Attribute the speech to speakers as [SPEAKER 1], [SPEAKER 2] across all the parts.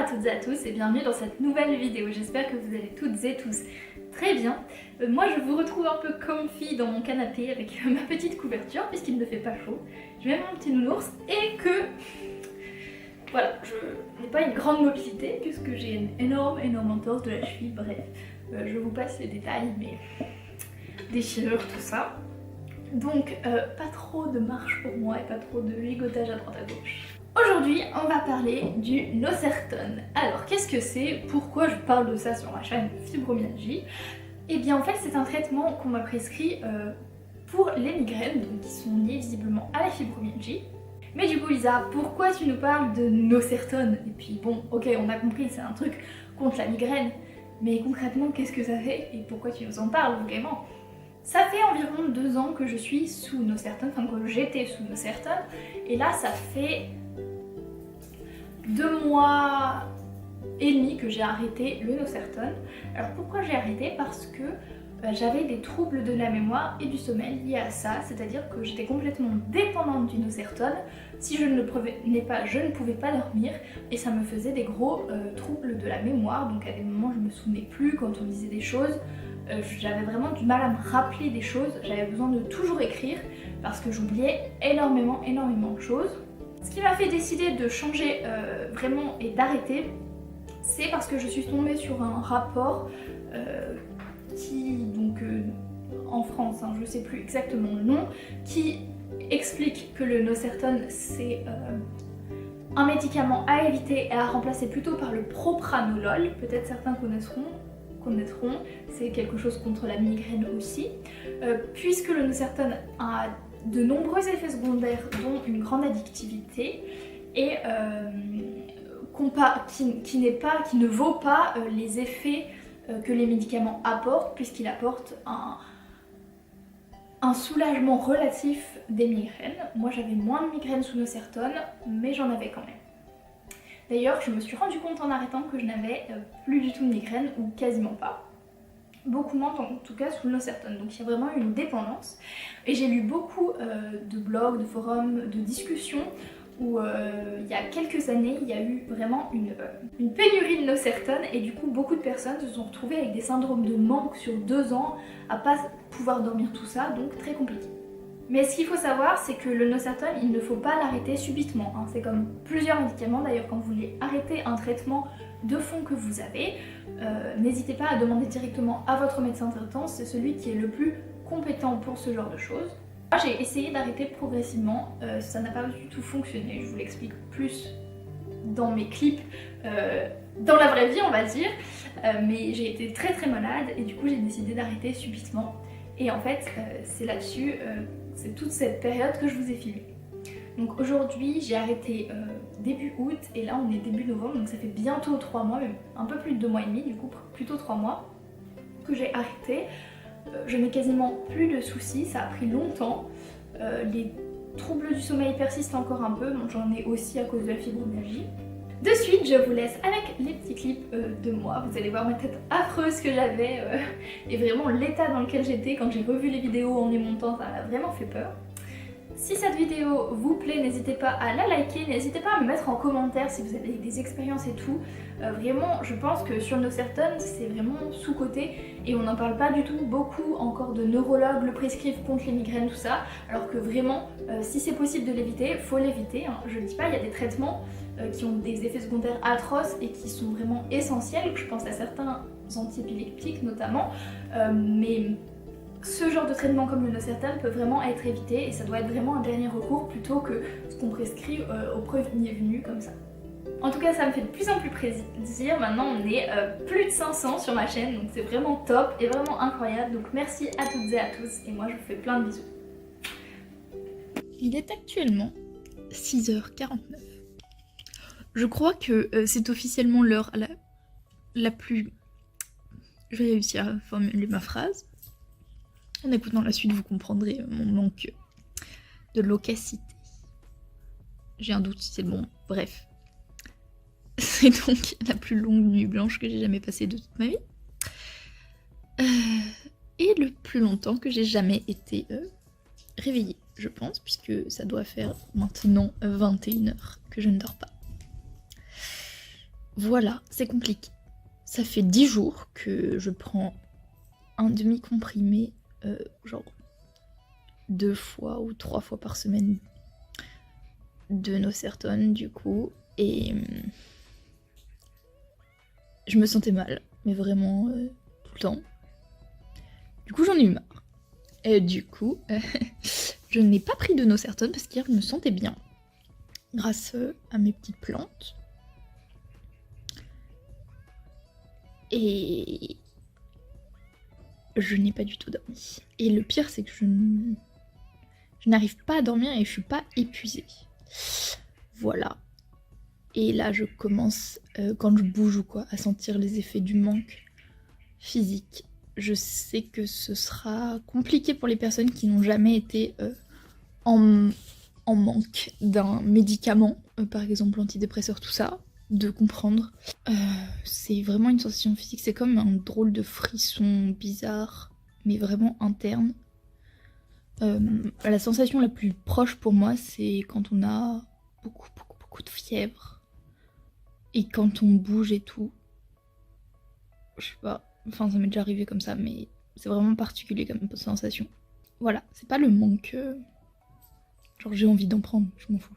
[SPEAKER 1] toutes et à tous et bienvenue dans cette nouvelle vidéo. J'espère que vous allez toutes et tous très bien. Moi je vous retrouve un peu comfy dans mon canapé avec ma petite couverture puisqu'il ne fait pas chaud. Je mets mon petit nounours et que... Voilà, je n'ai pas une grande mobilité puisque j'ai une énorme entorse de la cheville, bref. Je vous passe les détails, mais déchirure, tout ça. Donc pas trop de marche pour moi et pas trop de ligotage à droite à gauche. Aujourd'hui, on va parler du Nocertone. Alors, qu'est-ce que c'est? Pourquoi je parle de ça sur ma chaîne Fibromyalgie? Eh bien, en fait, c'est un traitement qu'on m'a prescrit pour les migraines, donc qui sont liées visiblement à la fibromyalgie. Mais du coup, Lisa, pourquoi tu nous parles de Nocertone? Et puis bon, ok, on a compris, c'est un truc contre la migraine, mais concrètement, qu'est-ce que ça fait et pourquoi tu nous en parles vraiment? Ça fait environ 2 ans que je suis sous Nocertone, enfin que j'étais sous Nocertone, et là, ça fait 2 mois et demi que j'ai arrêté le Nocertone. Alors pourquoi j'ai arrêté? Parce que j'avais des troubles de la mémoire et du sommeil liés à ça, c'est-à-dire que j'étais complètement dépendante du Nocertone. Si je ne le prenais pas, je ne pouvais pas dormir et ça me faisait des gros troubles de la mémoire. Donc à des moments je me souvenais plus quand on disait des choses, j'avais vraiment du mal à me rappeler des choses, j'avais besoin de toujours écrire parce que j'oubliais énormément de choses. Ce qui m'a fait décider de changer vraiment et d'arrêter, c'est parce que je suis tombée sur un rapport qui, donc en France, hein, je sais plus exactement le nom, qui explique que le Nocertone c'est un médicament à éviter et à remplacer plutôt par le propranolol. Peut-être certains connaîtront, c'est quelque chose contre la migraine aussi, puisque le Nocertone a de nombreux effets secondaires dont une grande addictivité et qui ne vaut pas les effets que les médicaments apportent, puisqu'il apporte un soulagement relatif des migraines. Moi j'avais moins de migraines sous Nocertone, mais j'en avais quand même. D'ailleurs je me suis rendu compte en arrêtant que je n'avais plus du tout de migraines, ou quasiment pas. Beaucoup moins en tout cas sous le Nocertone, donc il y a vraiment une dépendance. Et j'ai lu beaucoup de blogs, de forums, de discussions où il y a quelques années il y a eu vraiment une pénurie de Nocertone et du coup beaucoup de personnes se sont retrouvées avec des syndromes de manque sur 2 ans à pas pouvoir dormir, tout ça, donc très compliqué. Mais ce qu'il faut savoir, c'est que le Nocertone, il ne faut pas l'arrêter subitement, hein. C'est comme plusieurs médicaments, d'ailleurs quand vous voulez arrêter un traitement de fond que vous avez, n'hésitez pas à demander directement à votre médecin traitant, c'est celui qui est le plus compétent pour ce genre de choses. Moi j'ai essayé d'arrêter progressivement, ça n'a pas du tout fonctionné, je vous l'explique plus dans mes clips, dans la vraie vie on va dire, mais j'ai été très malade et du coup j'ai décidé d'arrêter subitement. Et en fait c'est là-dessus, c'est toute cette période que je vous ai filmé. Donc aujourd'hui j'ai arrêté début août et là on est début novembre, donc ça fait bientôt 3 mois, même un peu plus de 2 mois et demi, du coup plutôt 3 mois que j'ai arrêté. Je n'ai quasiment plus de soucis, ça a pris longtemps. Les troubles du sommeil persistent encore un peu, donc j'en ai aussi à cause de la fibromyalgie. De suite, je vous laisse avec les petits clips de moi. Vous allez voir ma tête affreuse que j'avais et vraiment l'état dans lequel j'étais quand j'ai revu les vidéos en les montant, ça m'a vraiment fait peur. Si cette vidéo vous plaît, n'hésitez pas à la liker, n'hésitez pas à me mettre en commentaire si vous avez des expériences et tout. Vraiment, je pense que sur le Nocertone, c'est vraiment sous-coté et on n'en parle pas du tout. Beaucoup encore de neurologues le prescrivent contre les migraines, tout ça, alors que vraiment, si c'est possible de l'éviter, faut l'éviter, hein. Je ne dis pas, il y a des traitements qui ont des effets secondaires atroces et qui sont vraiment essentiels, je pense à certains antiépileptiques notamment, mais ce genre de traitement comme le Nocertone peut vraiment être évité et ça doit être vraiment un dernier recours plutôt que ce qu'on prescrit au premier venu comme ça. En tout cas ça me fait de plus en plus plaisir, maintenant on est plus de 500 sur ma chaîne, donc c'est vraiment top et vraiment incroyable, donc merci à toutes et à tous et moi je vous fais plein de bisous. Il est actuellement 6h49. Je crois que c'est officiellement l'heure la plus... Je vais réussir à formuler ma phrase. En écoutant la suite, vous comprendrez mon manque de loquacité. J'ai un doute si c'est le bon. Bref. C'est donc la plus longue nuit blanche que j'ai jamais passée de toute ma vie. Et le plus longtemps que j'ai jamais été réveillée, je pense, puisque ça doit faire maintenant 21h que je ne dors pas.
[SPEAKER 2] Voilà, c'est compliqué. Ça fait 10 jours que je prends un demi-comprimé, genre 2 fois ou 3 fois par semaine de Nocertone du coup, et je me sentais mal, mais vraiment tout le temps. Du coup j'en ai eu marre. Et du coup, je n'ai pas pris de Nocertone parce qu'hier je me sentais bien, grâce à mes petites plantes. Et je n'ai pas du tout dormi. Et le pire c'est que je n'arrive pas à dormir et je suis pas épuisée. Voilà. Et là, je commence, quand je bouge ou quoi, à sentir les effets du manque physique. Je sais que ce sera compliqué pour les personnes qui n'ont jamais été en manque d'un médicament, par exemple l'antidépresseur, tout ça, de comprendre. C'est vraiment une sensation physique, c'est comme un drôle de frisson bizarre, mais vraiment interne. La sensation la plus proche pour moi, c'est quand on a beaucoup de fièvre. Et quand on bouge et tout, je sais pas, enfin ça m'est déjà arrivé comme ça, mais c'est vraiment particulier comme sensation. Voilà, c'est pas le manque, genre j'ai envie d'en prendre, je m'en fous.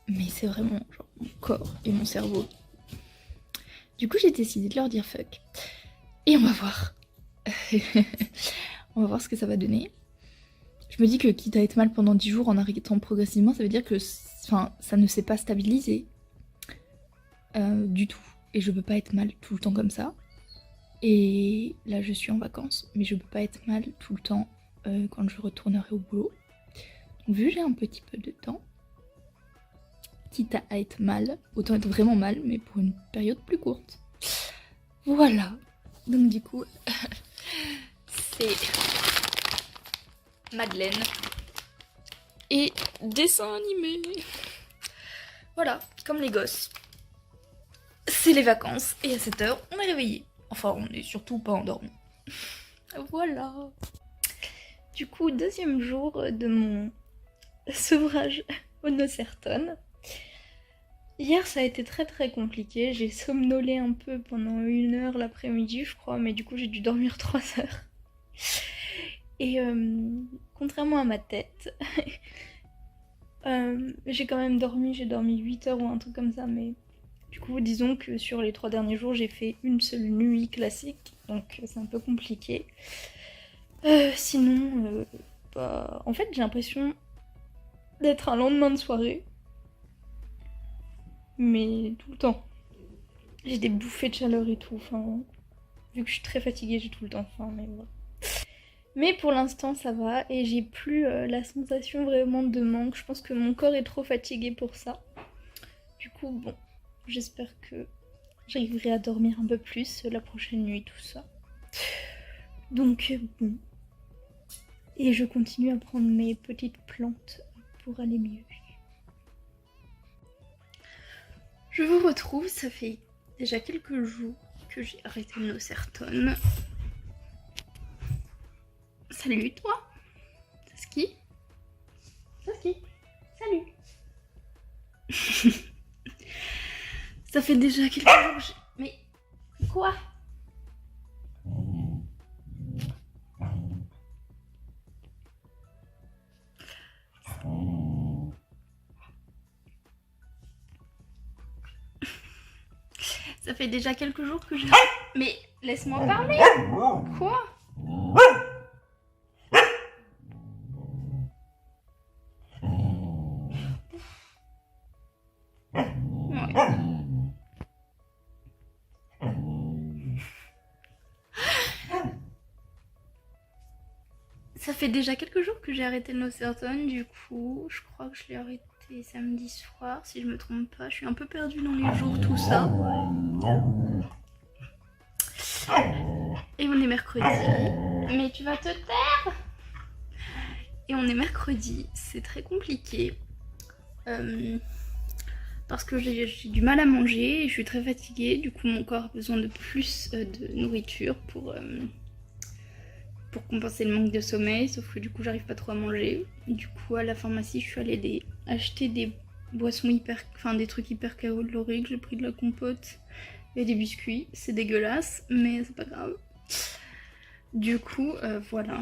[SPEAKER 2] Mais c'est vraiment genre mon corps et mon cerveau. Du coup j'ai décidé de leur dire fuck. Et on va voir. On va voir ce que ça va donner. Je me dis que quitte à être mal pendant 10 jours en arrêtant progressivement, ça veut dire que ça ne s'est pas stabilisé. Du tout. Et je peux pas être mal tout le temps comme ça. Et là je suis en vacances, mais je peux pas être mal tout le temps quand je retournerai au boulot. Donc vu que j'ai un petit peu de temps, quitte à être mal, autant être vraiment mal, mais pour une période plus courte. Voilà. Donc du coup, c'est Madeleine et dessin animé. Voilà, comme les gosses. C'est les vacances et à cette heure, on est réveillé. Enfin, on est surtout pas endormi. Voilà. Du coup, deuxième jour de mon sevrage au Nocertone. Hier, ça a été très compliqué. J'ai somnolé un peu pendant 1 heure l'après-midi, je crois, mais du coup, j'ai dû dormir 3 heures. Et contrairement à ma tête, j'ai quand même dormi, j'ai dormi 8 heures ou un truc comme ça, mais du coup, disons que sur les 3 derniers jours, j'ai fait une seule nuit classique, donc c'est un peu compliqué. Sinon, en fait, j'ai l'impression d'être un lendemain de soirée, mais tout le temps. J'ai des bouffées de chaleur et tout, enfin, vu que je suis très fatiguée, j'ai tout le temps faim, mais voilà. Mais pour l'instant, ça va, et j'ai plus la sensation vraiment de manque. Je pense que mon corps est trop fatigué pour ça. Du coup, bon, j'espère que j'arriverai à dormir un peu plus la prochaine nuit, tout ça. Donc, bon. Et je continue à prendre mes petites plantes pour aller mieux. Je vous retrouve, ça fait déjà quelques jours que j'ai arrêté le Nocertone. Salut toi, Saski. Saski, salut. Ça fait déjà quelques jours. Mais quoi? Ça fait déjà quelques jours que je... Mais laisse-moi parler. Quoi? Ouais. Ça fait déjà quelques jours que j'ai arrêté le Nocertone, du coup, je crois que je l'ai arrêté samedi soir, si je me trompe pas. Je suis un peu perdue dans les jours, tout ça. Et on est mercredi. Mais tu vas te taire! Et on est mercredi, c'est très compliqué. Parce que j'ai du mal à manger et je suis très fatiguée. Du coup, mon corps a besoin de plus de nourriture pour compenser le manque de sommeil. Sauf que du coup, j'arrive pas trop à manger. Et du coup, à la pharmacie, je suis allée acheter des boissons enfin des trucs hyper caloriques, j'ai pris de la compote et des biscuits, c'est dégueulasse, mais c'est pas grave. Du coup, voilà.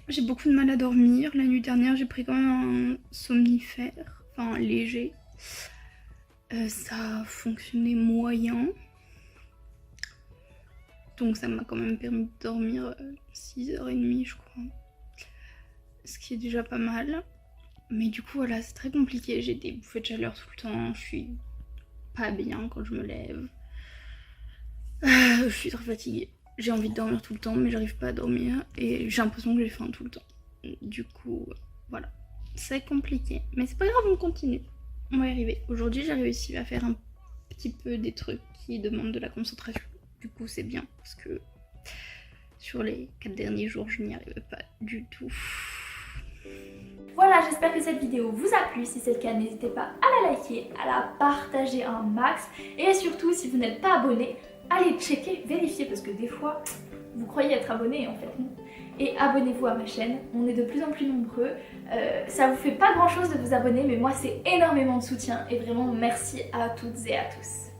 [SPEAKER 2] J'ai beaucoup de mal à dormir. La nuit dernière, j'ai pris quand même un somnifère, enfin léger. Ça a fonctionné moyen. Donc ça m'a quand même permis de dormir 6h30 je crois. Ce qui est déjà pas mal. Mais du coup voilà, c'est très compliqué. J'ai des bouffées de chaleur tout le temps. Je suis pas bien quand je me lève. Je suis très fatiguée. J'ai envie de dormir tout le temps mais j'arrive pas à dormir. Et j'ai l'impression que j'ai faim tout le temps. Du coup voilà. C'est compliqué. Mais c'est pas grave, on continue. On va y arriver. Aujourd'hui j'ai réussi à faire un petit peu des trucs qui demandent de la concentration. Du coup c'est bien parce que sur les 4 derniers jours je n'y arrivais pas du tout.
[SPEAKER 1] Voilà, j'espère que cette vidéo vous a plu. Si c'est le cas, n'hésitez pas à la liker, à la partager un max. Et surtout, si vous n'êtes pas abonné, allez checker, vérifier parce que des fois, vous croyez être abonné en fait. Et abonnez-vous à ma chaîne, on est de plus en plus nombreux. Ça vous fait pas grand chose de vous abonner, mais moi c'est énormément de soutien et vraiment merci à toutes et à tous.